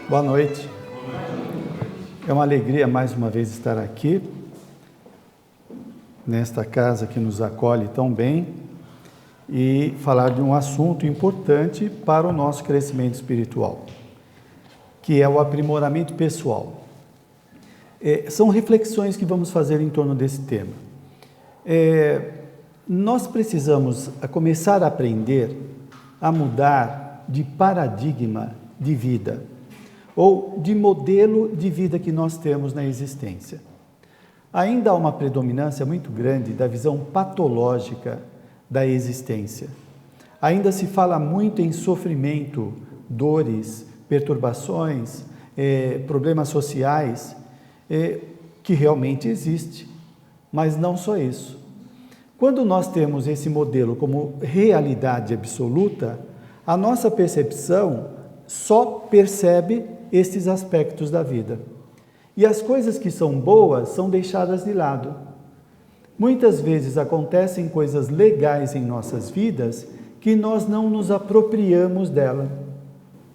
Boa noite. É uma alegria mais uma vez estar aqui, nesta casa que nos acolhe tão bem, e falar de um assunto importante para o nosso crescimento espiritual, que é o aprimoramento pessoal. São reflexões que vamos fazer em torno desse tema. Nós precisamos começar a aprender a mudar de paradigma de vida, ou de modelo de vida que nós temos na existência. Ainda há uma predominância muito grande da visão patológica da existência. Ainda se fala muito em sofrimento, dores, perturbações, problemas sociais, que realmente existe, mas não só isso. Quando nós temos esse modelo como realidade absoluta, a nossa percepção só percebe estes aspectos da vida. E as coisas que são boas são deixadas de lado. Muitas vezes acontecem coisas legais em nossas vidas que nós não nos apropriamos dela,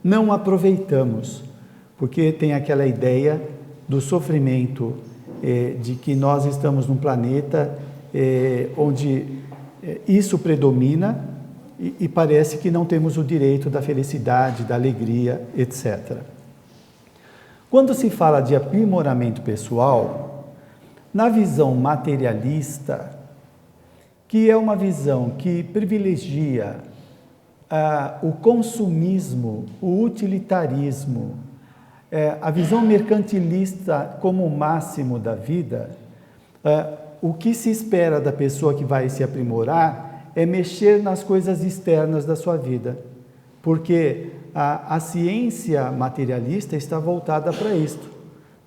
não aproveitamos, porque tem aquela ideia do sofrimento, de que nós estamos num planeta onde isso predomina e parece que não temos o direito da felicidade, da alegria, etc. Quando se fala de aprimoramento pessoal, na visão materialista, que é uma visão que privilegia o consumismo, o utilitarismo, a visão mercantilista como o máximo da vida, o que se espera da pessoa que vai se aprimorar é mexer nas coisas externas da sua vida, porque a ciência materialista está voltada para isto,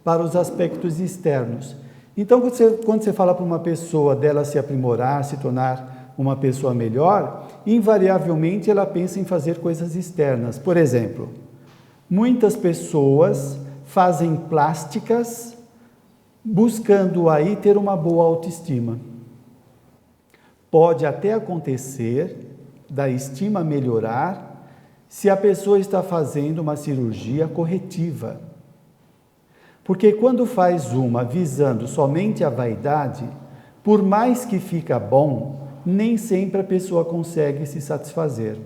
para os aspectos externos. Então, quando você fala para uma pessoa dela se aprimorar, se tornar uma pessoa melhor, invariavelmente ela pensa em fazer coisas externas. Por exemplo, muitas pessoas fazem plásticas buscando aí ter uma boa autoestima. Pode até acontecer da estima melhorar se a pessoa está fazendo uma cirurgia corretiva. Porque quando faz uma visando somente a vaidade, por mais que fica bom, nem sempre a pessoa consegue se satisfazer.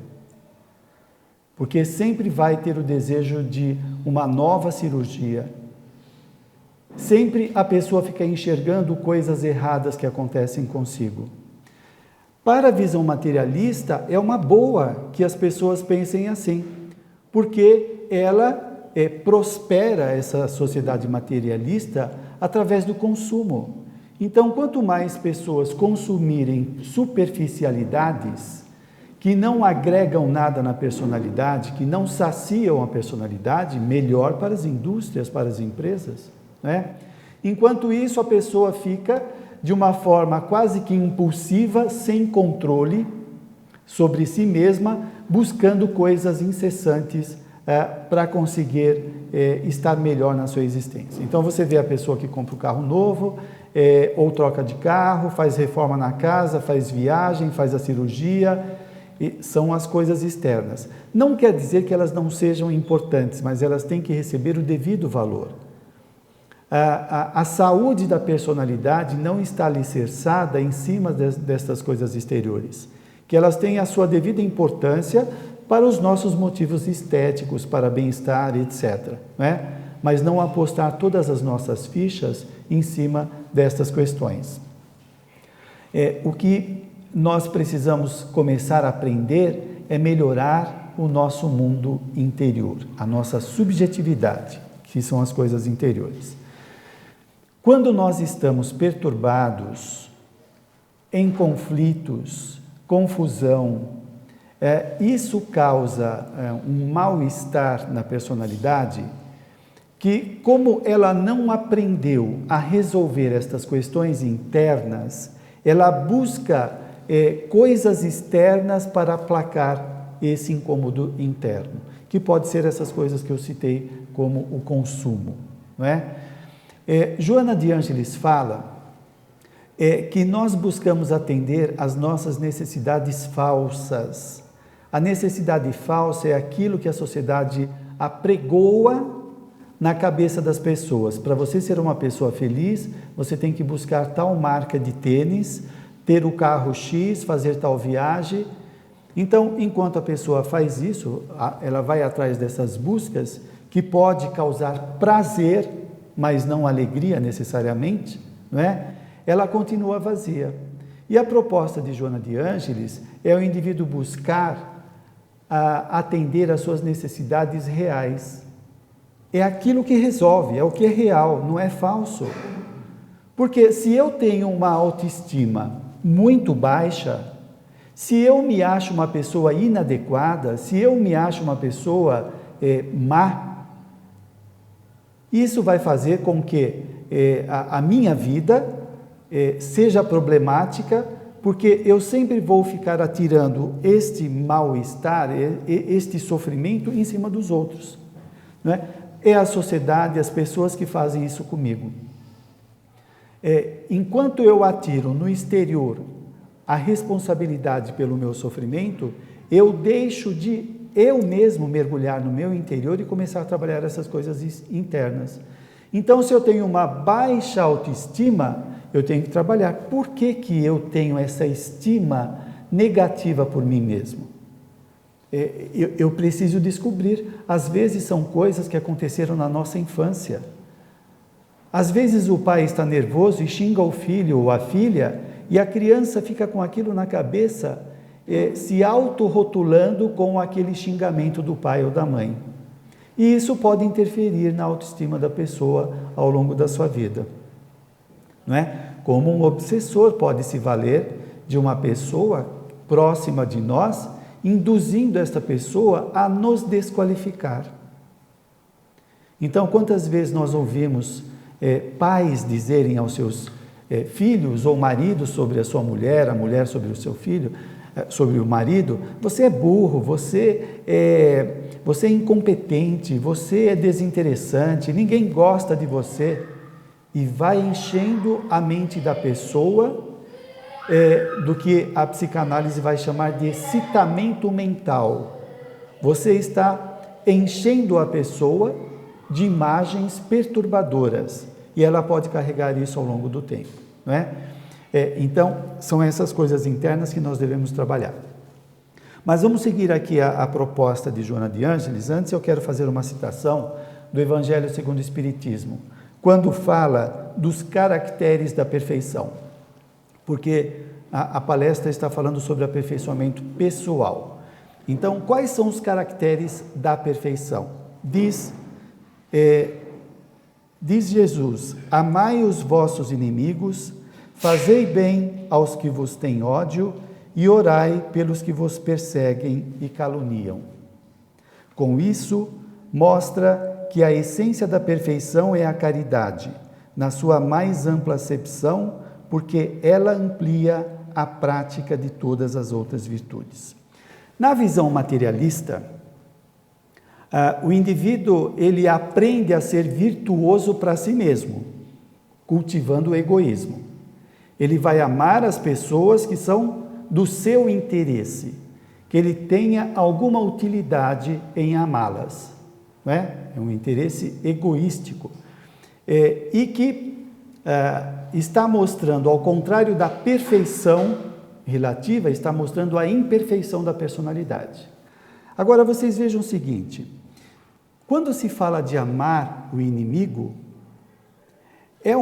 Porque sempre vai ter o desejo de uma nova cirurgia. Sempre a pessoa fica enxergando coisas erradas que acontecem consigo. Para a visão materialista, é uma boa que as pessoas pensem assim, porque ela prospera, essa sociedade materialista, através do consumo. Então, quanto mais pessoas consumirem superficialidades, que não agregam nada na personalidade, que não saciam a personalidade, melhor para as indústrias, para as empresas, né? Enquanto isso, a pessoa fica de uma forma quase que impulsiva, sem controle sobre si mesma, buscando coisas incessantes para conseguir estar melhor na sua existência. Então você vê a pessoa que compra um carro novo, ou troca de carro, faz reforma na casa, faz viagem, faz a cirurgia, e são as coisas externas. Não quer dizer que elas não sejam importantes, mas elas têm que receber o devido valor. A saúde da personalidade não está alicerçada em cima destas coisas exteriores, que elas têm a sua devida importância para os nossos motivos estéticos, para bem-estar, etc., né? Mas não apostar todas as nossas fichas em cima destas questões. O que nós precisamos começar a aprender é melhorar o nosso mundo interior, a nossa subjetividade, que são as coisas interiores. Quando nós estamos perturbados, em conflitos, confusão, isso causa um mal-estar na personalidade que, como ela não aprendeu a resolver estas questões internas, ela busca coisas externas para aplacar esse incômodo interno, que pode ser essas coisas que eu citei como o consumo, não é? Joana de Ângeles fala que nós buscamos atender às nossas necessidades falsas. A necessidade falsa é aquilo que a sociedade apregoa na cabeça das pessoas. Para você ser uma pessoa feliz, você tem que buscar tal marca de tênis, ter o carro X, fazer tal viagem. Então, enquanto a pessoa faz isso, ela vai atrás dessas buscas, que pode causar prazer, mas não alegria necessariamente, não é? Ela continua vazia. E a proposta de Joana de Ângeles é o indivíduo buscar atender às suas necessidades reais. É aquilo que resolve, é o que é real, não é falso. Porque se eu tenho uma autoestima muito baixa, se eu me acho uma pessoa inadequada, se eu me acho uma pessoa má, isso vai fazer com que a minha vida seja problemática, porque eu sempre vou ficar atirando este mal-estar, este sofrimento em cima dos outros. Não é? É a sociedade, as pessoas que fazem isso comigo. Enquanto eu atiro no exterior a responsabilidade pelo meu sofrimento, eu deixo de eu mesmo mergulhar no meu interior e começar a trabalhar essas coisas internas. Então, se eu tenho uma baixa autoestima, eu tenho que trabalhar. Por que que eu tenho essa estima negativa por mim mesmo? Eu preciso descobrir. Às vezes são coisas que aconteceram na nossa infância. Às vezes o pai está nervoso e xinga o filho ou a filha, e a criança fica com aquilo na cabeça, se autorrotulando com aquele xingamento do pai ou da mãe. E isso pode interferir na autoestima da pessoa ao longo da sua vida. Não é? Como um obsessor pode se valer de uma pessoa próxima de nós, induzindo esta pessoa a nos desqualificar. Então, quantas vezes nós ouvimos pais dizerem aos seus filhos ou maridos sobre a sua mulher, a mulher sobre o seu filho, sobre o marido: você é burro, você é incompetente, você é desinteressante, ninguém gosta de você. E vai enchendo a mente da pessoa do que a psicanálise vai chamar de excitamento mental. Você está enchendo a pessoa de imagens perturbadoras, e ela pode carregar isso ao longo do tempo, não é? Então, são essas coisas internas que nós devemos trabalhar. Mas vamos seguir aqui a proposta de Joana de Ângeles. Antes eu quero fazer uma citação do Evangelho segundo o Espiritismo, quando fala dos caracteres da perfeição, porque a palestra está falando sobre aperfeiçoamento pessoal. Então, quais são os caracteres da perfeição? Diz Jesus: amai os vossos inimigos, fazei bem aos que vos têm ódio e orai pelos que vos perseguem e caluniam. Com isso, mostra que a essência da perfeição é a caridade, na sua mais ampla acepção, porque ela amplia a prática de todas as outras virtudes. Na visão materialista, o indivíduo ele aprende a ser virtuoso para si mesmo, cultivando o egoísmo. Ele vai amar as pessoas que são do seu interesse, que ele tenha alguma utilidade em amá-las. Não é? É um interesse egoístico. E que está mostrando, ao contrário da perfeição relativa, está mostrando a imperfeição da personalidade. Agora, vocês vejam o seguinte: quando se fala de amar o inimigo, é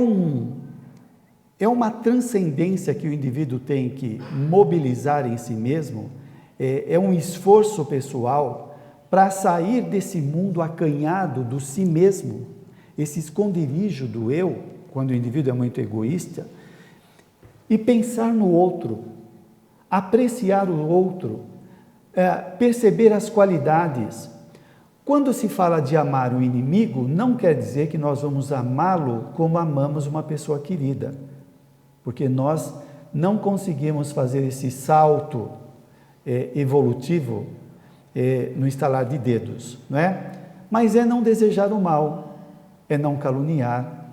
uma transcendência que o indivíduo tem que mobilizar em si mesmo, é um esforço pessoal para sair desse mundo acanhado do si mesmo, esse esconderijo do eu, quando o indivíduo é muito egoísta, e pensar no outro, apreciar o outro, perceber as qualidades. Quando se fala de amar o inimigo, não quer dizer que nós vamos amá-lo como amamos uma pessoa querida, porque nós não conseguimos fazer esse salto evolutivo no estalar de dedos, não é? Mas é não desejar o mal, é não caluniar,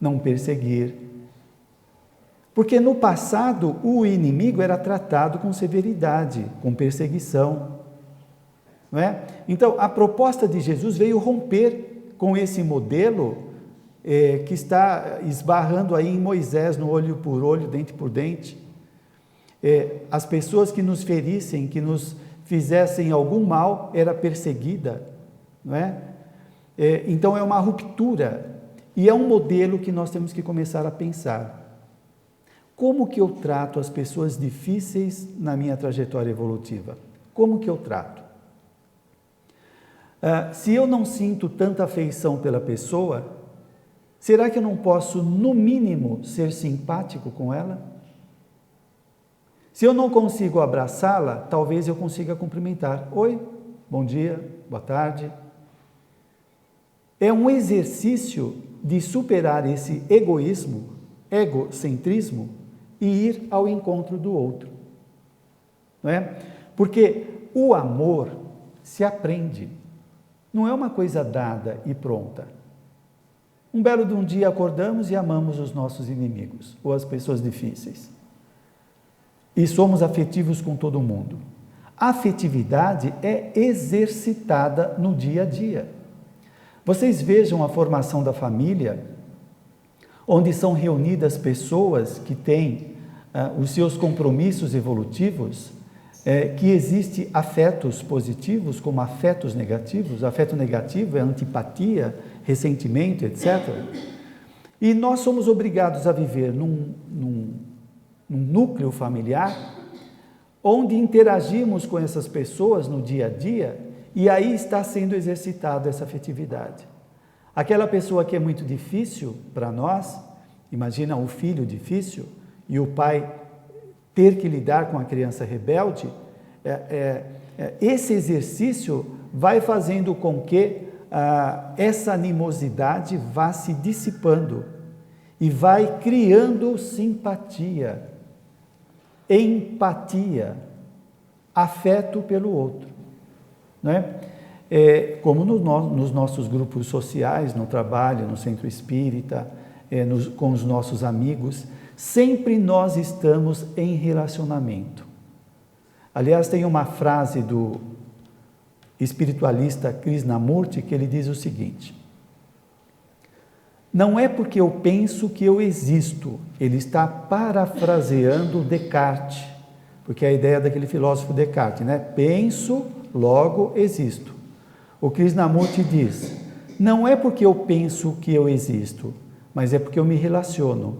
não perseguir. Porque no passado o inimigo era tratado com severidade, com perseguição, não é? Então a proposta de Jesus veio romper com esse modelo que está esbarrando aí em Moisés, no olho por olho, dente por dente. As pessoas que nos ferissem, que nos fizessem algum mal, era perseguida, não é? Então é uma ruptura, e é um modelo que nós temos que começar a pensar. Como que eu trato as pessoas difíceis na minha trajetória evolutiva? Como que eu trato? Se eu não sinto tanta afeição pela pessoa, será que eu não posso, no mínimo, ser simpático com ela? Se eu não consigo abraçá-la, talvez eu consiga cumprimentar. Oi, bom dia, boa tarde. É um exercício de superar esse egoísmo, egocentrismo, e ir ao encontro do outro. Não é? Porque o amor se aprende. Não é uma coisa dada e pronta. Um belo de um dia acordamos e amamos os nossos inimigos ou as pessoas difíceis. E somos afetivos com todo mundo. A afetividade é exercitada no dia a dia. Vocês vejam a formação da família, onde são reunidas pessoas que têm os seus compromissos evolutivos, que existe afetos positivos como afetos negativos. Afeto negativo é antipatia, ressentimento, etc. E nós somos obrigados a viver num núcleo familiar, onde interagimos com essas pessoas no dia a dia, e aí está sendo exercitada essa afetividade. Aquela pessoa que é muito difícil para nós, imagina o filho difícil e o pai ter que lidar com a criança rebelde, esse exercício vai fazendo com que essa animosidade vá se dissipando e vai criando simpatia, empatia, afeto pelo outro, não é? Como nos nossos grupos sociais, no trabalho, no centro espírita, com os nossos amigos, sempre nós estamos em relacionamento. Aliás, tem uma frase do espiritualista Krishnamurti que ele diz o seguinte: não é porque eu penso que eu existo. Ele está parafraseando Descartes, porque é a ideia daquele filósofo Descartes, né? Penso, logo existo. O Krishnamurti diz: não é porque eu penso que eu existo, mas é porque eu me relaciono.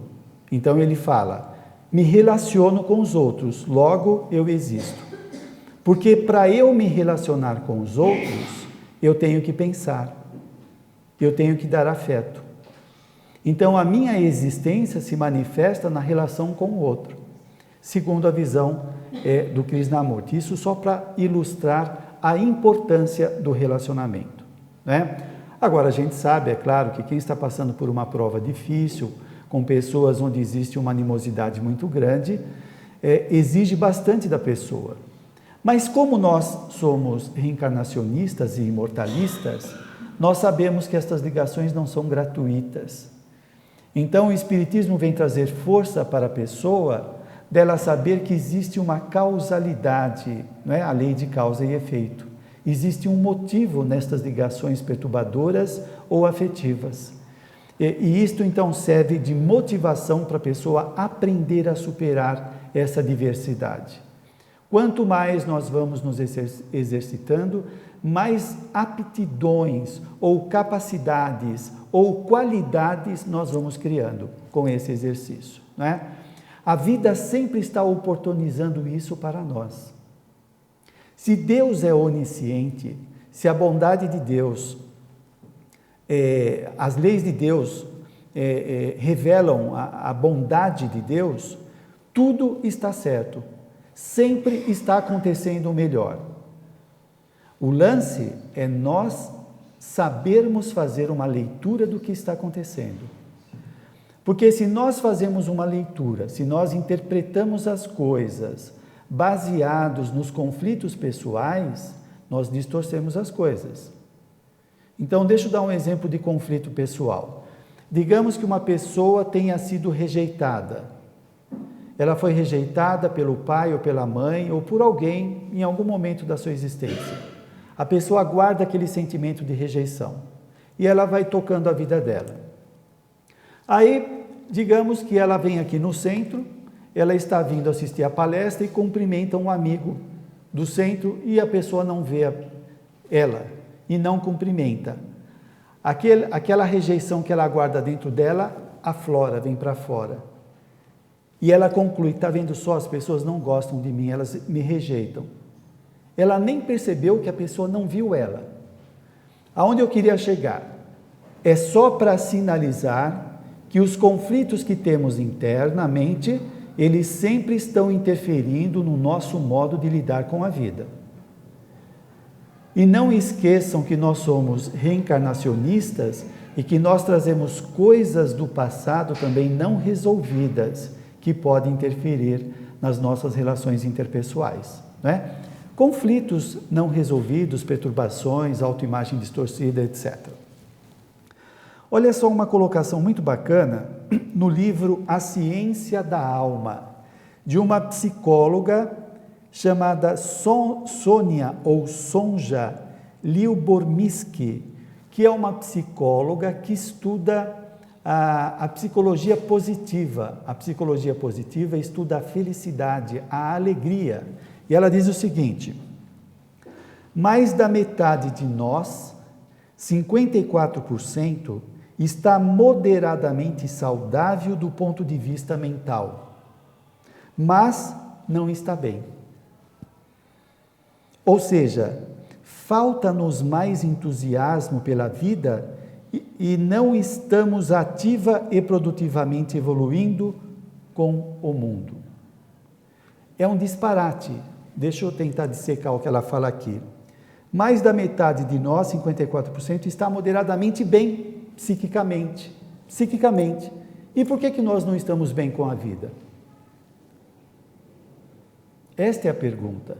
Então ele fala: me relaciono com os outros, logo eu existo. Porque para eu me relacionar com os outros, eu tenho que pensar, eu tenho que dar afeto. Então a minha existência se manifesta na relação com o outro, segundo a visão do Krishnamurti. Isso só para ilustrar a importância do relacionamento, né? Agora, a gente sabe, é claro, que quem está passando por uma prova difícil, com pessoas onde existe uma animosidade muito grande, exige bastante da pessoa. Mas como nós somos reencarnacionistas e imortalistas, nós sabemos que estas ligações não são gratuitas. Então o Espiritismo vem trazer força para a pessoa, dela saber que existe uma causalidade, não é? A lei de causa e efeito. Existe um motivo nestas ligações perturbadoras ou afetivas. E isto então serve de motivação para a pessoa aprender a superar essa diversidade. Quanto mais nós vamos nos exercitando, mais aptidões ou capacidades ou qualidades nós vamos criando com esse exercício, não é? A vida sempre está oportunizando isso para nós. Se Deus é onisciente, se a bondade de Deus, as leis de Deus revelam a bondade de Deus, tudo está certo. Sempre está acontecendo o melhor. O lance é nós sabermos fazer uma leitura do que está acontecendo. Porque se nós fazemos uma leitura, se nós interpretamos as coisas baseados nos conflitos pessoais, nós distorcemos as coisas. Então, deixa eu dar um exemplo de conflito pessoal. Digamos que uma pessoa tenha sido rejeitada. Ela foi rejeitada pelo pai ou pela mãe ou por alguém em algum momento da sua existência. A pessoa guarda aquele sentimento de rejeição. e ela vai tocando a vida dela. Aí, digamos que ela vem aqui no centro, ela está vindo assistir a palestra e cumprimenta um amigo do centro e a pessoa não vê ela e não cumprimenta. Aquela rejeição que ela guarda dentro dela aflora, vem para fora. E ela conclui, está vendo só, as pessoas não gostam de mim, elas me rejeitam. Ela nem percebeu que a pessoa não viu ela. Aonde eu queria chegar? É só para sinalizar que os conflitos que temos internamente, eles sempre estão interferindo no nosso modo de lidar com a vida. E não esqueçam que nós somos reencarnacionistas e que nós trazemos coisas do passado também não resolvidas, que podem interferir nas nossas relações interpessoais, né? Conflitos não resolvidos, perturbações, autoimagem distorcida, etc. Olha só uma colocação muito bacana no livro A Ciência da Alma, de uma psicóloga chamada Sônia ou Sonja Lyubomirsky, que é uma psicóloga que estuda a psicologia positiva. A psicologia positiva estuda a felicidade, a alegria. E ela diz o seguinte: mais da metade de nós, 54%, está moderadamente saudável do ponto de vista mental, mas não está bem. Ou seja, falta-nos mais entusiasmo pela vida e não estamos ativa e produtivamente evoluindo com o mundo. É um disparate. Deixa eu tentar dissecar o que ela fala aqui. Mais da metade de nós, 54%, está moderadamente bem psiquicamente. E por que nós não estamos bem com a vida? Esta é a pergunta.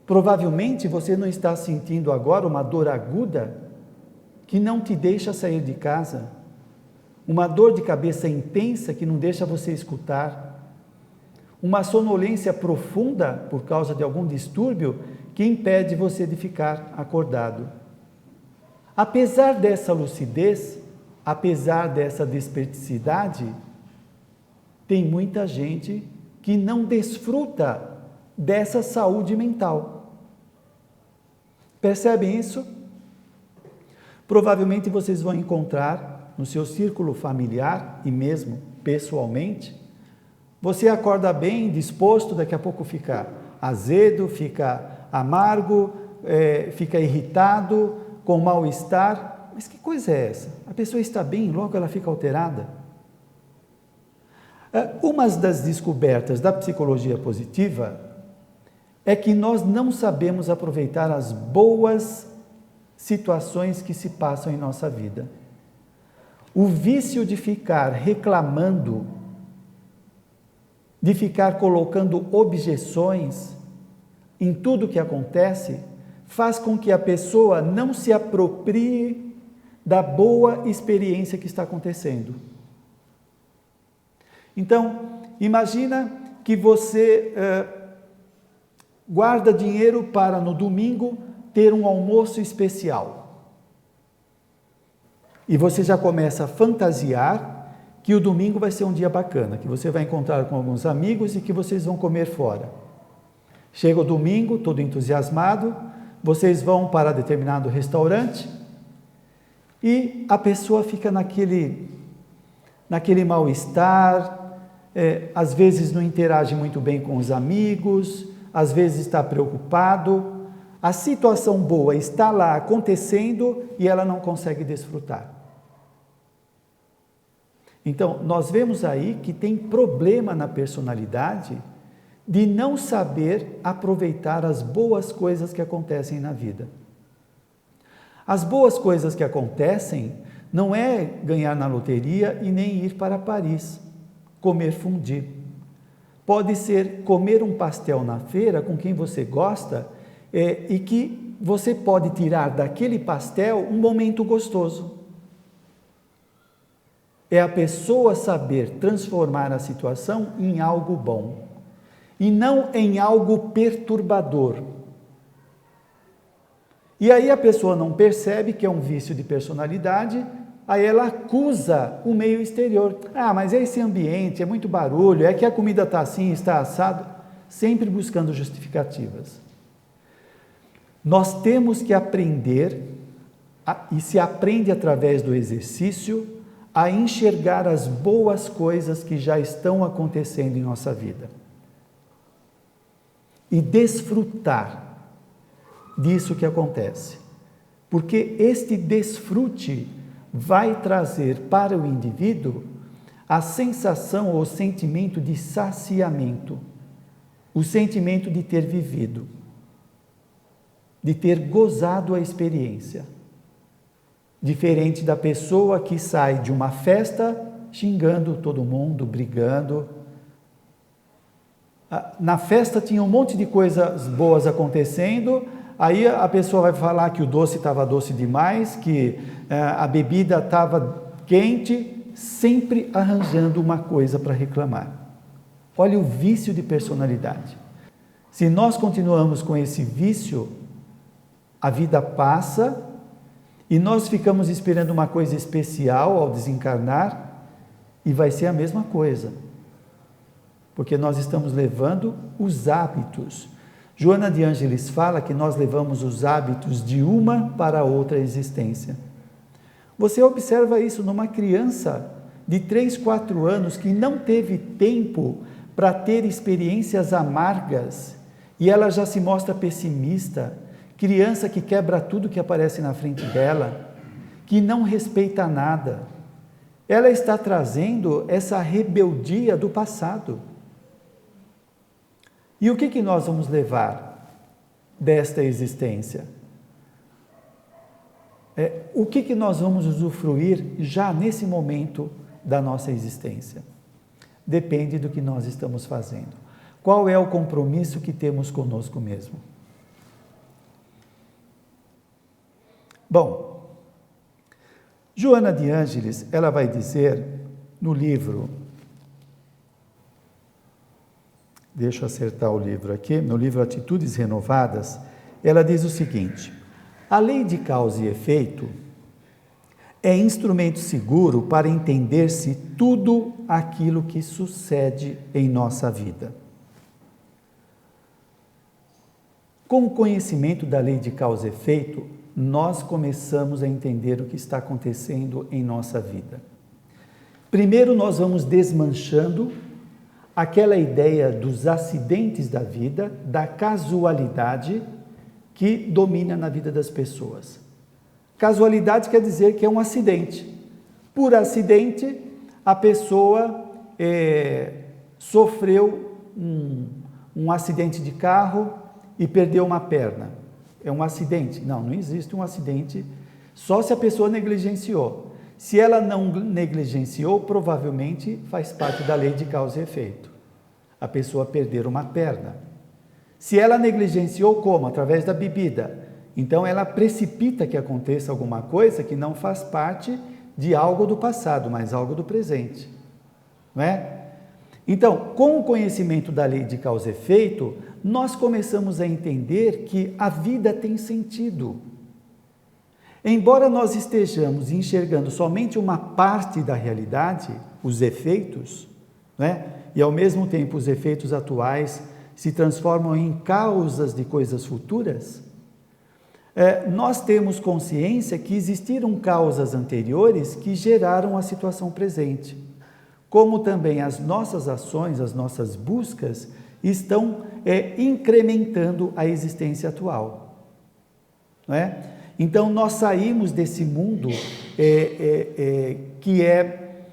Provavelmente você não está sentindo agora uma dor aguda que não te deixa sair de casa, uma dor de cabeça intensa que não deixa você escutar, uma sonolência profunda por causa de algum distúrbio que impede você de ficar acordado. Apesar dessa lucidez, apesar dessa desperticidade, tem muita gente que não desfruta dessa saúde mental. Percebem isso? Provavelmente vocês vão encontrar no seu círculo familiar e mesmo pessoalmente, você acorda bem, disposto, daqui a pouco fica azedo, fica amargo, fica irritado, com mal-estar. Mas que coisa é essa? A pessoa está bem, logo ela fica alterada. Uma das descobertas da psicologia positiva é que nós não sabemos aproveitar as boas situações que se passam em nossa vida. O vício de ficar reclamando, de ficar colocando objeções em tudo que acontece, faz com que a pessoa não se aproprie da boa experiência que está acontecendo. Então, imagina que você guarda dinheiro para no domingo ter um almoço especial. E você já começa a fantasiar que o domingo vai ser um dia bacana, que você vai encontrar com alguns amigos e que vocês vão comer fora. Chega o domingo, todo entusiasmado, vocês vão para determinado restaurante e a pessoa fica naquele mal-estar, às vezes não interage muito bem com os amigos, às vezes está preocupado. A situação boa está lá acontecendo e ela não consegue desfrutar. Então, nós vemos aí que tem problema na personalidade de não saber aproveitar as boas coisas que acontecem na vida. As boas coisas que acontecem não é ganhar na loteria e nem ir para Paris, comer fondue. Pode ser comer um pastel na feira com quem você gosta e que você pode tirar daquele pastel um momento gostoso. É a pessoa saber transformar a situação em algo bom e não em algo perturbador. E aí a pessoa não percebe que é um vício de personalidade, aí ela acusa o meio exterior. Ah, mas é esse ambiente, é muito barulho, é que a comida está assim, está assado, sempre buscando justificativas. Nós temos que aprender, e se aprende através do exercício, a enxergar as boas coisas que já estão acontecendo em nossa vida. E desfrutar disso que acontece. Porque este desfrute vai trazer para o indivíduo a sensação ou sentimento de saciamento, o sentimento de ter vivido, de ter gozado a experiência. Diferente da pessoa que sai de uma festa xingando todo mundo, brigando. Na festa tinha um monte de coisas boas acontecendo, aí a pessoa vai falar que o doce estava doce demais, que a bebida estava quente, sempre arranjando uma coisa para reclamar. Olha o vício de personalidade. Se nós continuamos com esse vício, a vida passa e nós ficamos esperando uma coisa especial ao desencarnar e vai ser a mesma coisa. Porque nós estamos levando os hábitos. Joana de Ângeles fala que nós levamos os hábitos de uma para outra existência. Você observa isso numa criança de 3, 4 anos que não teve tempo para ter experiências amargas e ela já se mostra pessimista, criança que quebra tudo que aparece na frente dela, que não respeita nada. Ela está trazendo essa rebeldia do passado. E o que nós vamos levar desta existência? O que nós vamos usufruir já nesse momento da nossa existência? Depende do que nós estamos fazendo. Qual é o compromisso que temos conosco mesmo? Bom, Joana de Ângeles, ela vai dizer no livro, deixa eu acertar o livro aqui, no livro Atitudes Renovadas, ela diz o seguinte: a lei de causa e efeito é instrumento seguro para entender-se tudo aquilo que sucede em nossa vida. Com o conhecimento da lei de causa e efeito, nós começamos a entender o que está acontecendo em nossa vida. Primeiro, nós vamos desmanchando aquela ideia dos acidentes da vida, da casualidade que domina na vida das pessoas. Casualidade quer dizer que é um acidente. Por acidente, a pessoa sofreu um acidente de carro e perdeu uma perna. É um acidente? Não existe um acidente, só se a pessoa negligenciou. Se ela não negligenciou, provavelmente faz parte da lei de causa e efeito. A pessoa perder uma perna. Se ela negligenciou, como? Através da bebida. Então ela precipita que aconteça alguma coisa que não faz parte de algo do passado, mas algo do presente. Não é? Então, com o conhecimento da lei de causa e efeito, nós começamos a entender que a vida tem sentido. Embora nós estejamos enxergando somente uma parte da realidade, os efeitos, né? E ao mesmo tempo os efeitos atuais se transformam em causas de coisas futuras, nós temos consciência que existiram causas anteriores que geraram a situação presente, como também as nossas ações, as nossas buscas estão incrementando a existência atual. Não é? Então, nós saímos desse mundo que é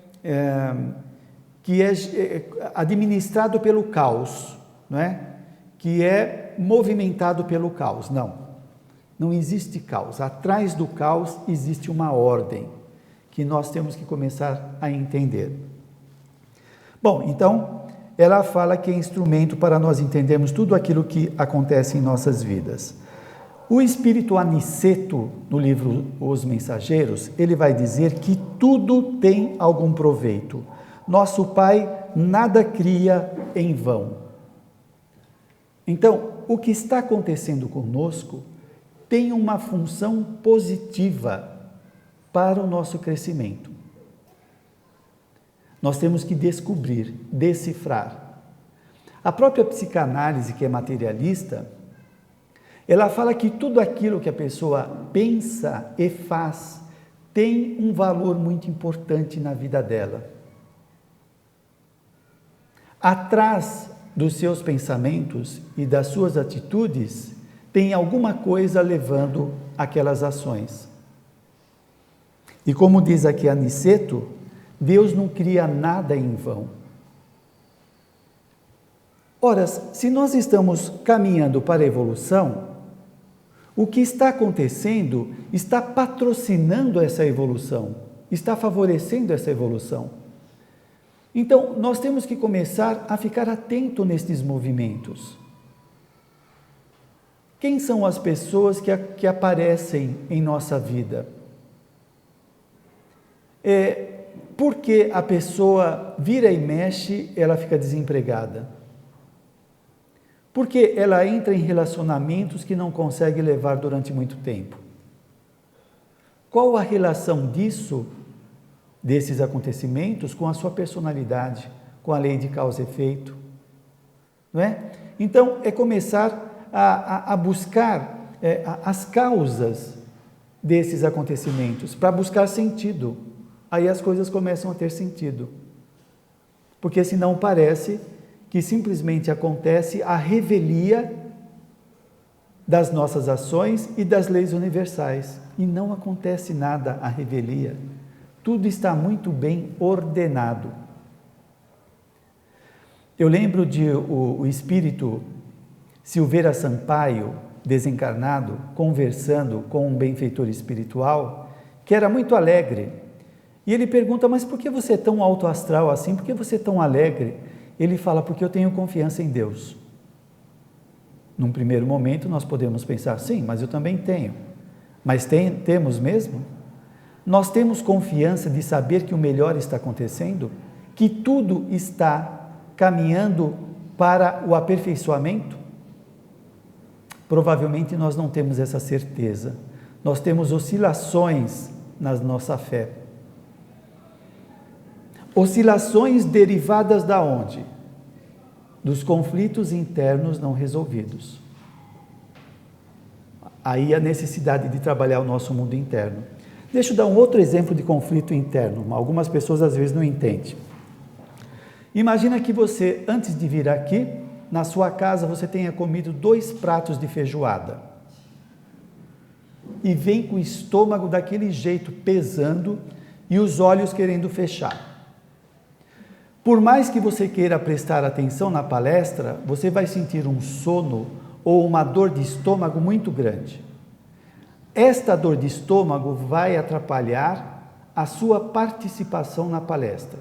administrado pelo caos, não é? Que é movimentado pelo caos. Não existe caos. Atrás do caos existe uma ordem que nós temos que começar a entender. Bom, então, ela fala que é instrumento para nós entendermos tudo aquilo que acontece em nossas vidas. O espírito Aniceto, no livro Os Mensageiros, ele vai dizer que tudo tem algum proveito. Nosso Pai nada cria em vão. Então, o que está acontecendo conosco tem uma função positiva para o nosso crescimento. Nós temos que descobrir, decifrar. A própria psicanálise, que é materialista, ela fala que tudo aquilo que a pessoa pensa e faz tem um valor muito importante na vida dela. Atrás dos seus pensamentos e das suas atitudes, tem alguma coisa levando aquelas ações. E como diz aqui Aniceto, Deus não cria nada em vão. Ora, se nós estamos caminhando para a evolução, o que está acontecendo está patrocinando essa evolução, está favorecendo essa evolução. Então, nós temos que começar a ficar atento nesses movimentos. Quem são as pessoas que aparecem em nossa vida? Porque a pessoa vira e mexe, ela fica desempregada. Porque ela entra em relacionamentos que não consegue levar durante muito tempo. Qual a relação desses acontecimentos, com a sua personalidade, com a lei de causa e efeito? Não é? Então, é começar a buscar as causas desses acontecimentos, para buscar sentido. Aí as coisas começam a ter sentido. Porque senão parece que simplesmente acontece a revelia das nossas ações e das leis universais. E não acontece nada à revelia. Tudo está muito bem ordenado. Eu lembro de o espírito Silveira Sampaio, desencarnado, conversando com um benfeitor espiritual, que era muito alegre. E ele pergunta, mas por que você é tão alto astral assim? Por que você é tão alegre? Ele fala, porque eu tenho confiança em Deus. Num primeiro momento nós podemos pensar, sim, mas eu também tenho. Mas temos mesmo? Nós temos confiança de saber que o melhor está acontecendo? Que tudo está caminhando para o aperfeiçoamento? Provavelmente nós não temos essa certeza. Nós temos oscilações na nossa fé. Oscilações derivadas da onde? Dos conflitos internos não resolvidos. Aí a necessidade de trabalhar o nosso mundo interno. Deixa eu dar um outro exemplo de conflito interno. Algumas pessoas às vezes não entendem. Imagina que você, antes de vir aqui, na sua casa você tenha comido 2 pratos de feijoada. E vem com o estômago daquele jeito, pesando, e os olhos querendo fechar. Por mais que você queira prestar atenção na palestra, você vai sentir um sono ou uma dor de estômago muito grande. Esta dor de estômago vai atrapalhar a sua participação na palestra.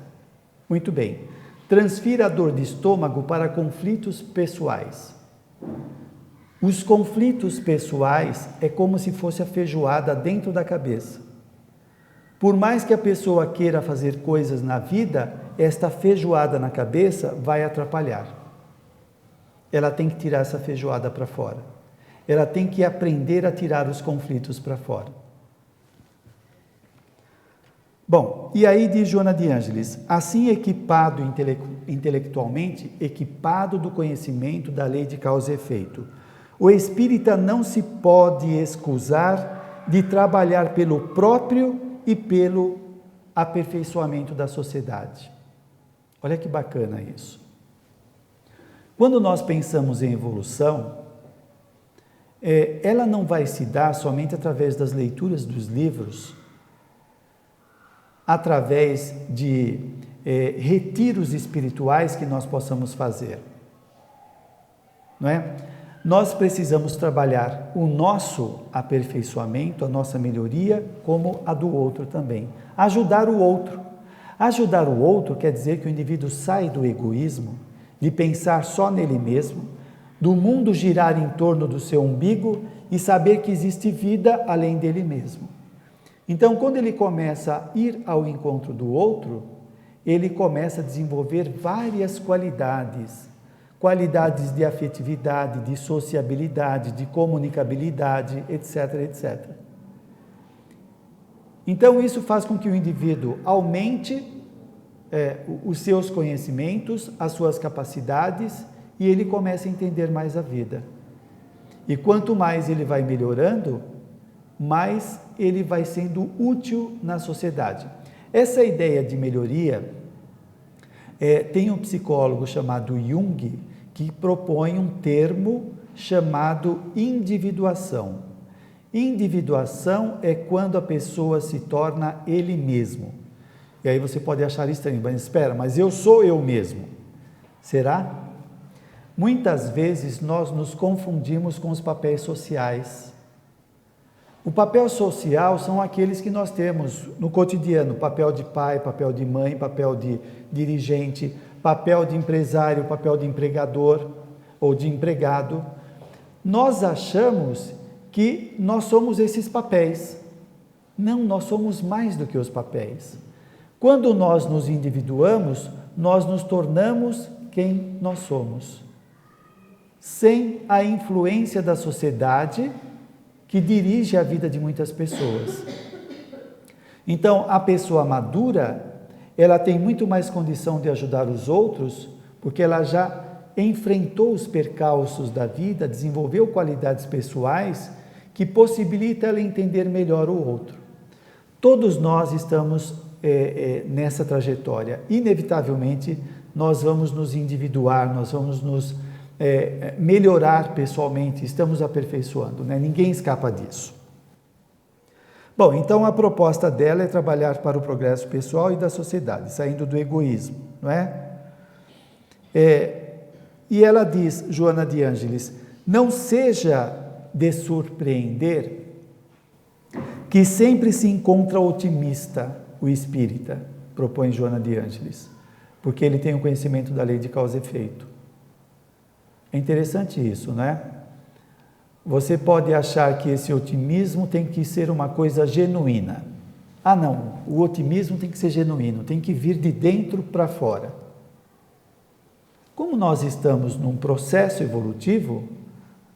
Muito bem, transfira a dor de estômago para conflitos pessoais. Os conflitos pessoais é como se fosse a feijoada dentro da cabeça. Por mais que a pessoa queira fazer coisas na vida, esta feijoada na cabeça vai atrapalhar. Ela tem que tirar essa feijoada para fora. Ela tem que aprender a tirar os conflitos para fora. Bom, e aí diz Joana de Ângeles, assim equipado intelectualmente, equipado do conhecimento da lei de causa e efeito, o espírita não se pode excusar de trabalhar pelo próprio e pelo aperfeiçoamento da sociedade. Olha que bacana isso. Quando nós pensamos em evolução, ela não vai se dar somente através das leituras dos livros, através de retiros espirituais que nós possamos fazer, não é? Nós precisamos trabalhar o nosso aperfeiçoamento, a nossa melhoria, como a do outro também. Ajudar o outro. Ajudar o outro quer dizer que o indivíduo sai do egoísmo, de pensar só nele mesmo, do mundo girar em torno do seu umbigo e saber que existe vida além dele mesmo. Então, quando ele começa a ir ao encontro do outro, ele começa a desenvolver várias qualidades qualidades de afetividade, de sociabilidade, de comunicabilidade, etc, etc. Então, isso faz com que o indivíduo aumente os seus conhecimentos, as suas capacidades, e ele comece a entender mais a vida. E quanto mais ele vai melhorando, mais ele vai sendo útil na sociedade. Essa ideia de melhoria, tem um psicólogo chamado Jung, que propõe um termo chamado individuação. Individuação é quando a pessoa se torna ele mesmo. E aí você pode achar estranho, mas espera, mas eu sou eu mesmo. Será? Muitas vezes nós nos confundimos com os papéis sociais. O papel social são aqueles que nós temos no cotidiano: papel de pai, papel de mãe, papel de dirigente, papel de empresário, papel de empregador ou de empregado. Nós achamos que nós somos esses papéis. Não, nós somos mais do que os papéis. Quando nós nos individuamos, nós nos tornamos quem nós somos, sem a influência da sociedade que dirige a vida de muitas pessoas. Então, a pessoa madura, ela tem muito mais condição de ajudar os outros, porque ela já enfrentou os percalços da vida, desenvolveu qualidades pessoais que possibilitam ela entender melhor o outro. Todos nós estamos nessa trajetória. Inevitavelmente, nós vamos nos individuar, nós vamos nos melhorar pessoalmente, estamos aperfeiçoando, né? Ninguém escapa disso. Bom, então a proposta dela é trabalhar para o progresso pessoal e da sociedade, saindo do egoísmo, não é? E ela diz, Joana de Ângeles, não seja de surpreender que sempre se encontra otimista o espírita, propõe Joana de Ângeles, porque ele tem o conhecimento da lei de causa e efeito. É interessante isso, né? Você pode achar que esse otimismo tem que ser uma coisa genuína. Ah, não, o otimismo tem que ser genuíno, tem que vir de dentro para fora. Como nós estamos num processo evolutivo,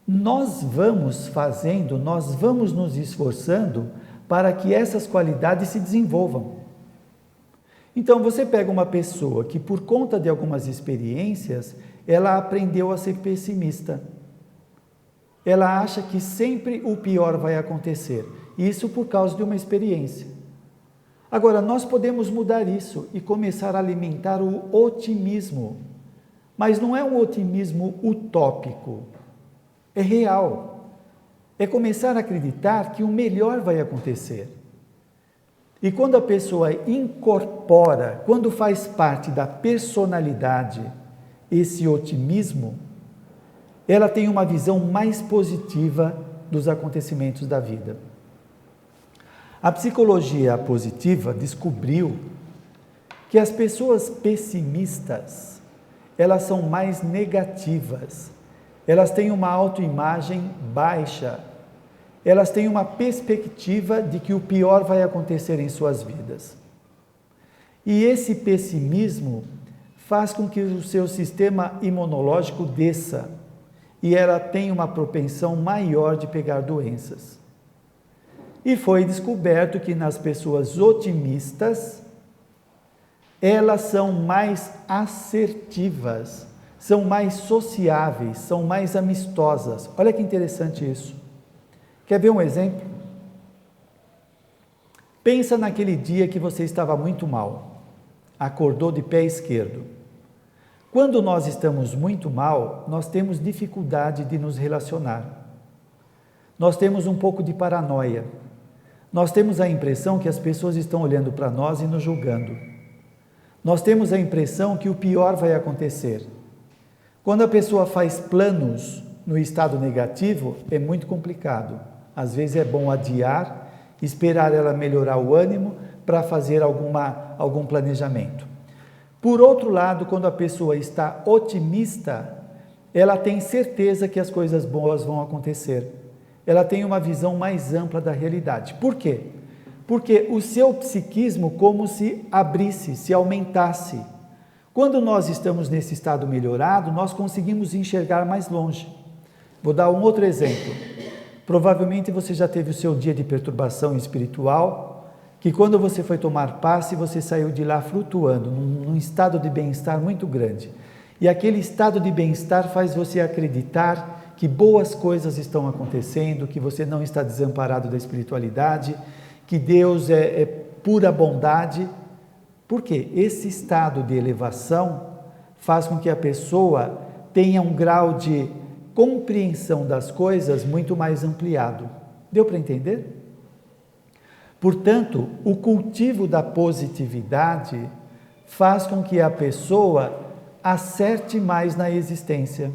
nós vamos fazendo, nós vamos nos esforçando para que essas qualidades se desenvolvam. Então, você pega uma pessoa que, por conta de algumas experiências, ela aprendeu a ser pessimista. Ela acha que sempre o pior vai acontecer. Isso por causa de uma experiência. Agora, nós podemos mudar isso e começar a alimentar o otimismo. Mas não é um otimismo utópico. É real. É começar a acreditar que o melhor vai acontecer. E quando a pessoa incorpora, quando faz parte da personalidade, esse otimismo, ela tem uma visão mais positiva dos acontecimentos da vida. A psicologia positiva descobriu que as pessoas pessimistas, elas são mais negativas, elas têm uma autoimagem baixa, elas têm uma perspectiva de que o pior vai acontecer em suas vidas. E esse pessimismo faz com que o seu sistema imunológico desça e ela tem uma propensão maior de pegar doenças. E foi descoberto que nas pessoas otimistas, elas são mais assertivas, são mais sociáveis, são mais amistosas. Olha que interessante isso. Quer ver um exemplo? Pensa naquele dia que você estava muito mal, acordou de pé esquerdo. Quando nós estamos muito mal, nós temos dificuldade de nos relacionar. Nós temos um pouco de paranoia. Nós temos a impressão que as pessoas estão olhando para nós e nos julgando. Nós temos a impressão que o pior vai acontecer. Quando a pessoa faz planos no estado negativo, é muito complicado. Às vezes é bom adiar, esperar ela melhorar o ânimo para fazer algum planejamento. Por outro lado, quando a pessoa está otimista, ela tem certeza que as coisas boas vão acontecer. Ela tem uma visão mais ampla da realidade. Por quê? Porque o seu psiquismo como se abrisse, se aumentasse. Quando nós estamos nesse estado melhorado, nós conseguimos enxergar mais longe. Vou dar um outro exemplo. Provavelmente você já teve o seu dia de perturbação espiritual, que quando você foi tomar passe, você saiu de lá flutuando, num estado de bem-estar muito grande. E aquele estado de bem-estar faz você acreditar que boas coisas estão acontecendo, que você não está desamparado da espiritualidade, que Deus é pura bondade. Por quê? Esse estado de elevação faz com que a pessoa tenha um grau de compreensão das coisas muito mais ampliado. Deu para entender? Portanto, o cultivo da positividade faz com que a pessoa acerte mais na existência,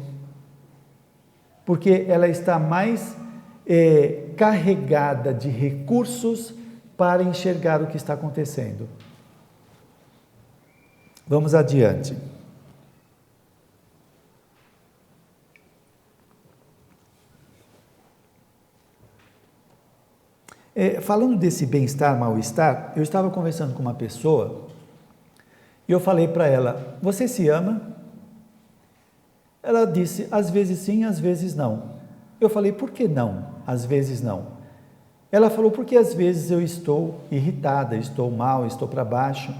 porque ela está mais carregada de recursos para enxergar o que está acontecendo. Vamos adiante. Falando desse bem-estar, mal-estar, eu estava conversando com uma pessoa e eu falei para ela: você se ama? Ela disse: às vezes sim, às vezes não. Eu falei: por que não? Às vezes não. Ela falou: porque às vezes eu estou irritada, estou mal, estou para baixo.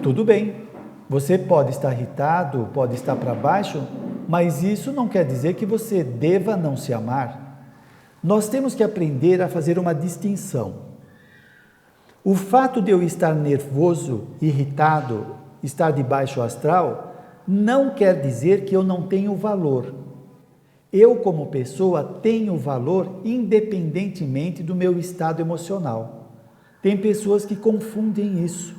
Tudo bem, você pode estar irritado, pode estar para baixo, mas isso não quer dizer que você deva não se amar. Nós temos que aprender a fazer uma distinção. O fato de eu estar nervoso, irritado, estar de baixo astral, não quer dizer que eu não tenho valor. Eu, como pessoa, tenho valor independentemente do meu estado emocional. Tem pessoas que confundem isso.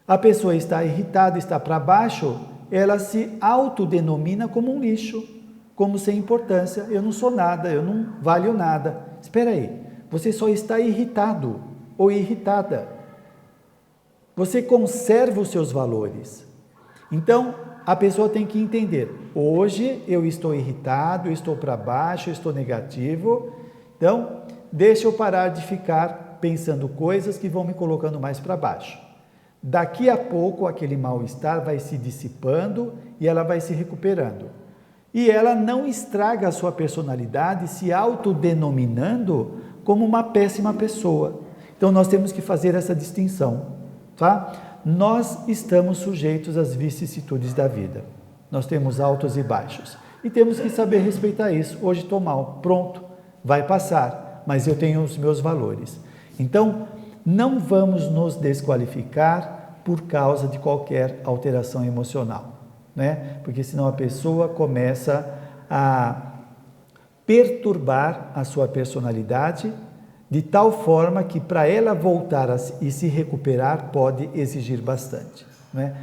A pessoa está irritada, está para baixo, ela se autodenomina como um lixo, como sem importância. Eu não sou nada, eu não valho nada. Espera aí, você só está irritado ou irritada. Você conserva os seus valores. Então, a pessoa tem que entender: hoje eu estou irritado, eu estou para baixo, eu estou negativo. Então, deixa eu parar de ficar pensando coisas que vão me colocando mais para baixo. Daqui a pouco aquele mal-estar vai se dissipando e ela vai se recuperando. E ela não estraga a sua personalidade se autodenominando como uma péssima pessoa. Então nós temos que fazer essa distinção, tá? Nós estamos sujeitos às vicissitudes da vida. Nós temos altos e baixos. E temos que saber respeitar isso. Hoje estou mal, pronto, vai passar, mas eu tenho os meus valores. Então, não vamos nos desqualificar por causa de qualquer alteração emocional, né? Porque senão a pessoa começa a perturbar a sua personalidade de tal forma que para ela voltar e se recuperar pode exigir bastante, né?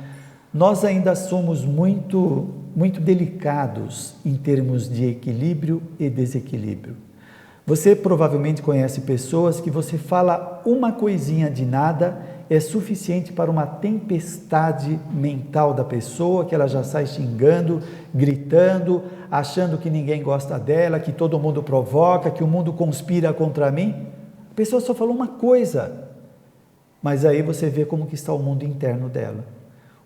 Nós ainda somos muito delicados em termos de equilíbrio e desequilíbrio. Você provavelmente conhece pessoas que você fala uma coisinha de nada, é suficiente para uma tempestade mental da pessoa, que ela já sai xingando, gritando, achando que ninguém gosta dela, que todo mundo provoca, que o mundo conspira contra mim. A pessoa só falou uma coisa, mas aí você vê como que está o mundo interno dela.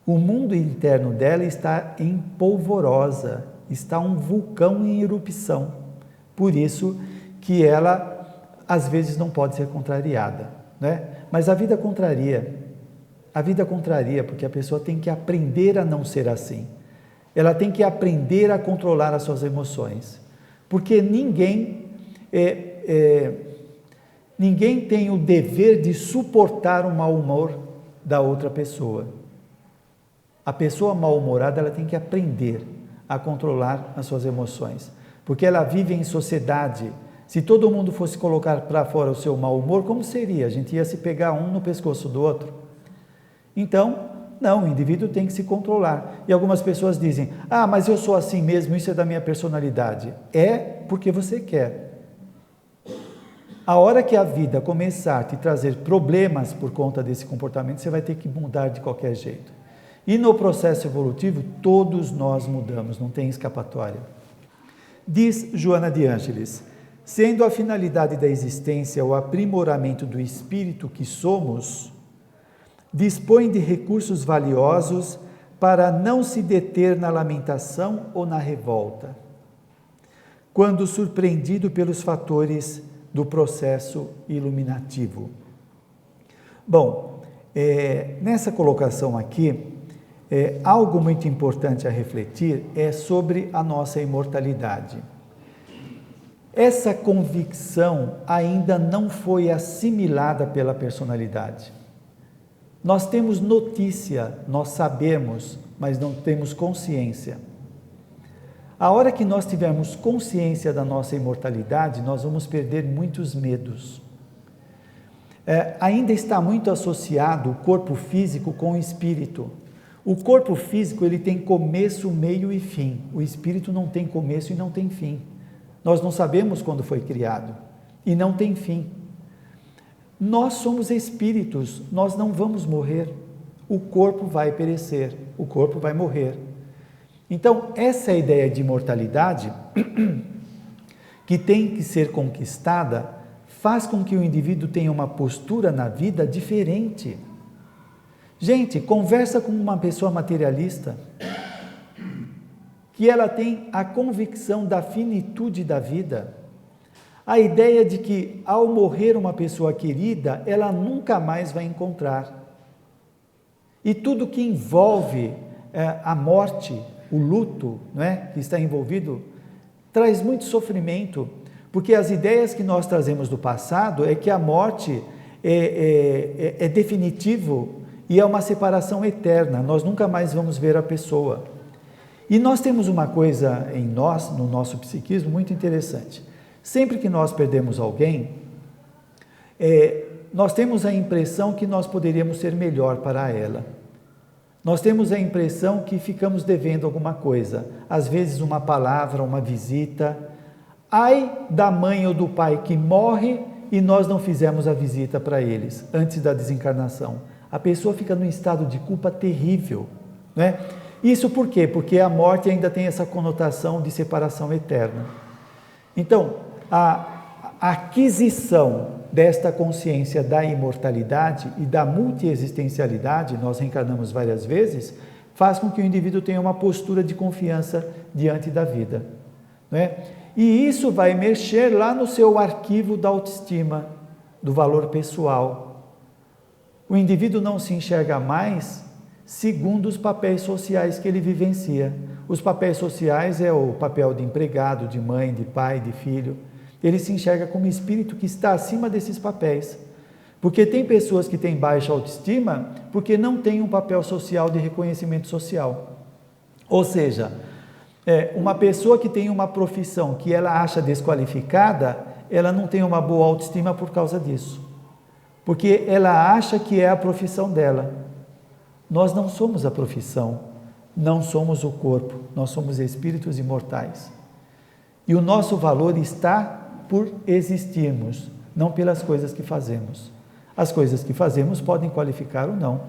O mundo interno dela está em polvorosa, está um vulcão em erupção. Por isso que ela, às vezes, não pode ser contrariada, né? Mas a vida contraria, porque a pessoa tem que aprender a não ser assim. Ela tem que aprender a controlar as suas emoções, porque ninguém tem o dever de suportar o mau humor da outra pessoa. A pessoa mal-humorada, ela tem que aprender a controlar as suas emoções, porque ela vive em sociedade. Se todo mundo fosse colocar para fora o seu mau humor, como seria? A gente ia se pegar um no pescoço do outro. Então, não, o indivíduo tem que se controlar. E algumas pessoas dizem: ah, mas eu sou assim mesmo, isso é da minha personalidade. É porque você quer. A hora que a vida começar a te trazer problemas por conta desse comportamento, você vai ter que mudar de qualquer jeito. E no processo evolutivo, todos nós mudamos, não tem escapatória. Diz Joana de Ângeles: sendo a finalidade da existência o aprimoramento do espírito que somos, dispõe de recursos valiosos para não se deter na lamentação ou na revolta, quando surpreendido pelos fatores do processo iluminativo. Bom, nessa colocação aqui, algo muito importante a refletir é sobre a nossa imortalidade. Essa convicção ainda não foi assimilada pela personalidade. Nós temos notícia, nós sabemos, mas não temos consciência. A hora que nós tivermos consciência da nossa imortalidade, nós vamos perder muitos medos. Ainda está muito associado o corpo físico com o espírito. O corpo físico ele tem começo, meio e fim. O espírito não tem começo e não tem fim. Nós não sabemos quando foi criado e não tem fim. Nós somos espíritos, nós não vamos morrer. O corpo vai perecer, o corpo vai morrer. Então, essa ideia de imortalidade, que tem que ser conquistada, faz com que o indivíduo tenha uma postura na vida diferente. Gente, conversa com uma pessoa materialista, que ela tem a convicção da finitude da vida, a ideia de que ao morrer uma pessoa querida, ela nunca mais vai encontrar. E tudo que envolve a morte, o luto, não é, que está envolvido, traz muito sofrimento, porque as ideias que nós trazemos do passado é que a morte é definitivo e é uma separação eterna, nós nunca mais vamos ver a pessoa. E nós temos uma coisa em nós, no nosso psiquismo, muito interessante. Sempre que nós perdemos alguém, nós temos a impressão que nós poderíamos ser melhor para ela. Nós temos a impressão que ficamos devendo alguma coisa, às vezes uma palavra, uma visita. Ai da mãe ou do pai que morre e nós não fizemos a visita para eles, antes da desencarnação. A pessoa fica num estado de culpa terrível, né? Isso por quê? Porque a morte ainda tem essa conotação de separação eterna. Então, a aquisição desta consciência da imortalidade e da multiexistencialidade, nós reencarnamos várias vezes, faz com que o indivíduo tenha uma postura de confiança diante da vida, né? E isso vai mexer lá no seu arquivo da autoestima, do valor pessoal. O indivíduo não se enxerga mais segundo os papéis sociais que ele vivencia. Os papéis sociais é o papel de empregado, de mãe, de pai, de filho. Ele se enxerga como espírito que está acima desses papéis. Porque tem pessoas que têm baixa autoestima porque não têm um papel social de reconhecimento social. Ou seja, uma pessoa que tem uma profissão que ela acha desqualificada, ela não tem uma boa autoestima por causa disso. Porque ela acha que é a profissão dela. Nós não somos a profissão, não somos o corpo, nós somos espíritos imortais. E o nosso valor está por existirmos, não pelas coisas que fazemos. As coisas que fazemos podem qualificar ou não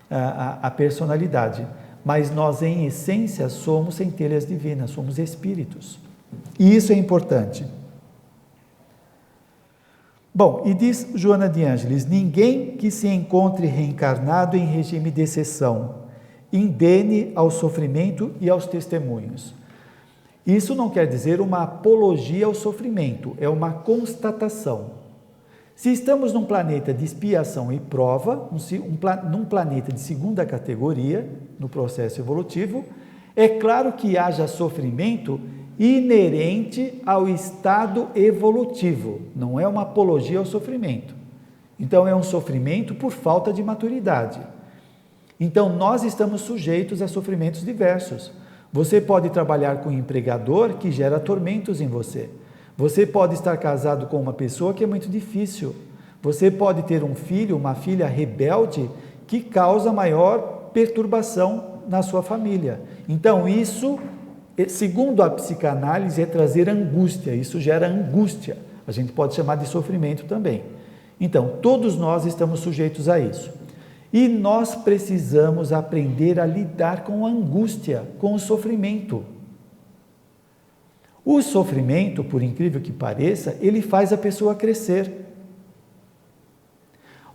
a personalidade, mas nós em essência somos centelhas divinas, somos espíritos. E isso é importante. Bom, e diz Joana de Ângeles, ninguém que se encontre reencarnado em regime de exceção, indene ao sofrimento e aos testemunhos. Isso não quer dizer uma apologia ao sofrimento, é uma constatação. Se estamos num planeta de expiação e prova, num planeta de segunda categoria, no processo evolutivo, é claro que haja sofrimento inerente ao estado evolutivo, não é uma apologia ao sofrimento. Então é um sofrimento por falta de maturidade. Então nós estamos sujeitos a sofrimentos diversos. Você pode trabalhar com um empregador que gera tormentos em você. Você pode estar casado com uma pessoa que é muito difícil. Você pode ter um filho, uma filha rebelde que causa maior perturbação na sua família. Então isso, segundo a psicanálise, é trazer angústia, isso gera angústia, a gente pode chamar de sofrimento também. Então, todos nós estamos sujeitos a isso. E nós precisamos aprender a lidar com a angústia, com o sofrimento. O sofrimento, por incrível que pareça, ele faz a pessoa crescer.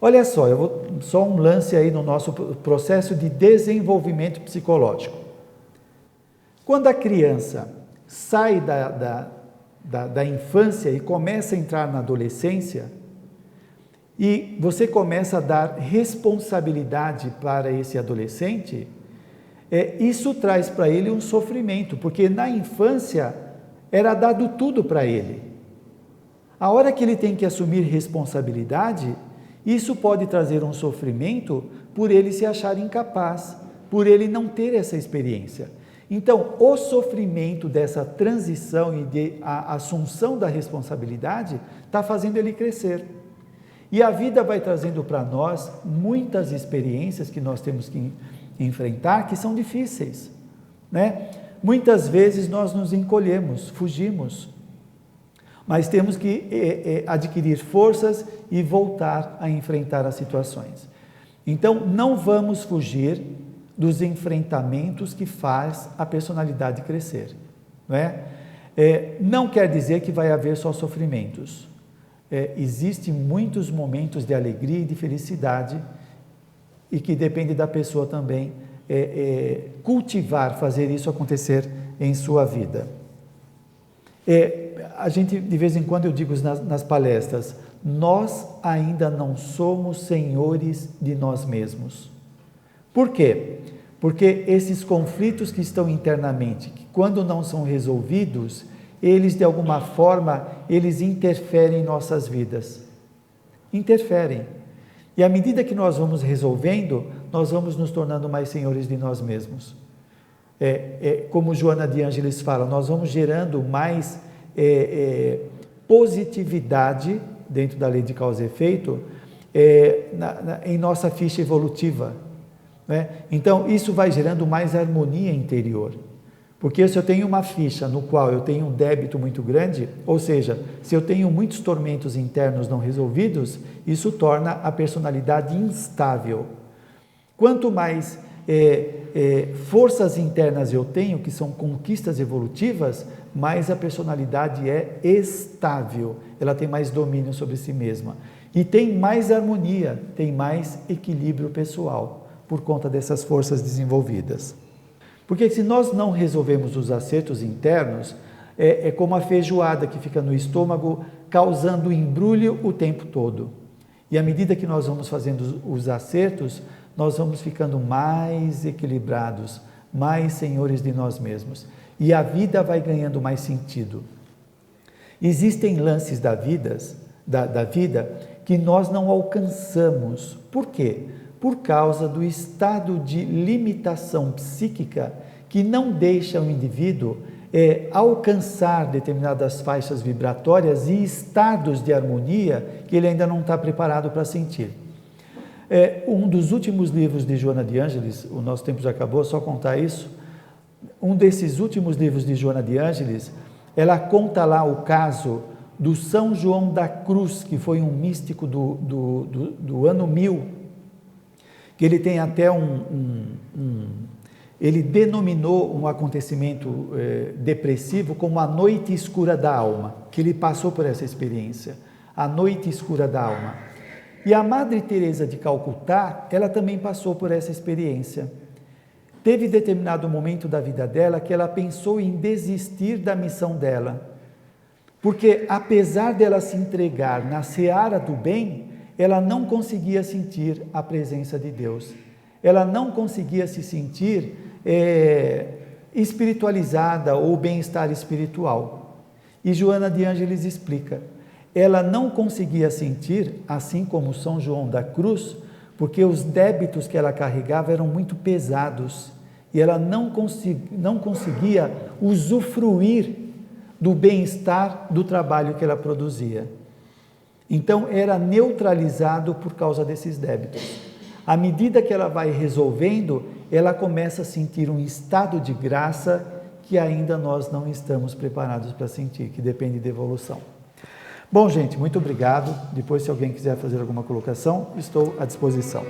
Olha só, só um lance aí no nosso processo de desenvolvimento psicológico. Quando a criança sai da infância e começa a entrar na adolescência, e você começa a dar responsabilidade para esse adolescente, isso traz para ele um sofrimento, porque na infância era dado tudo para ele. A hora que ele tem que assumir responsabilidade, isso pode trazer um sofrimento por ele se achar incapaz, por ele não ter essa experiência. Então, o sofrimento dessa transição e a assunção da responsabilidade está fazendo ele crescer. E a vida vai trazendo para nós muitas experiências que nós temos que enfrentar, que são difíceis, né? Muitas vezes nós nos encolhemos, fugimos, mas temos que adquirir forças e voltar a enfrentar as situações. Então, não vamos fugir dos enfrentamentos que faz a personalidade crescer, não é? Não quer dizer que vai haver só sofrimentos. Existem muitos momentos de alegria e de felicidade e que depende da pessoa também cultivar, fazer isso acontecer em sua vida. A gente, de vez em quando, eu digo nas palestras, nós ainda não somos senhores de nós mesmos. Por quê? Porque esses conflitos que estão internamente, que quando não são resolvidos, eles de alguma forma, eles interferem em nossas vidas. Interferem. E à medida que nós vamos resolvendo, nós vamos nos tornando mais senhores de nós mesmos. Como Joana de Ângeles fala, nós vamos gerando mais positividade dentro da lei de causa e efeito em nossa ficha evolutiva, né? Então, isso vai gerando mais harmonia interior. Porque se eu tenho uma ficha no qual eu tenho um débito muito grande, ou seja, se eu tenho muitos tormentos internos não resolvidos, isso torna a personalidade instável. Quanto mais forças internas eu tenho, que são conquistas evolutivas, mais a personalidade é estável, ela tem mais domínio sobre si mesma. E tem mais harmonia, tem mais equilíbrio pessoal, por conta dessas forças desenvolvidas. Porque se nós não resolvemos os acertos internos, é como a feijoada que fica no estômago, causando embrulho o tempo todo. E à medida que nós vamos fazendo os acertos, nós vamos ficando mais equilibrados, mais senhores de nós mesmos. E a vida vai ganhando mais sentido. Existem lances da vida que nós não alcançamos. Por quê? Por causa do estado de limitação psíquica que não deixa o indivíduo alcançar determinadas faixas vibratórias e estados de harmonia que ele ainda não está preparado para sentir. Um dos últimos livros de Joana de Ângeles, o nosso tempo já acabou, só contar isso. Um desses últimos livros de Joana de Ângeles, ela conta lá o caso do São João da Cruz, que foi um místico do ano 1000, que ele tem até ele denominou um acontecimento depressivo como a noite escura da alma, que ele passou por essa experiência, a noite escura da alma. E a Madre Teresa de Calcutá, ela também passou por essa experiência. Teve determinado momento da vida dela que ela pensou em desistir da missão dela, porque apesar dela se entregar na seara do bem, ela não conseguia sentir a presença de Deus, ela não conseguia se sentir espiritualizada ou bem-estar espiritual. E Joana de Ângeles explica, ela não conseguia sentir, assim como São João da Cruz, porque os débitos que ela carregava eram muito pesados, e ela não conseguia usufruir do bem-estar do trabalho que ela produzia. Então, era neutralizado por causa desses débitos. À medida que ela vai resolvendo, ela começa a sentir um estado de graça que ainda nós não estamos preparados para sentir, que depende da evolução. Bom, gente, muito obrigado. Depois, se alguém quiser fazer alguma colocação, estou à disposição.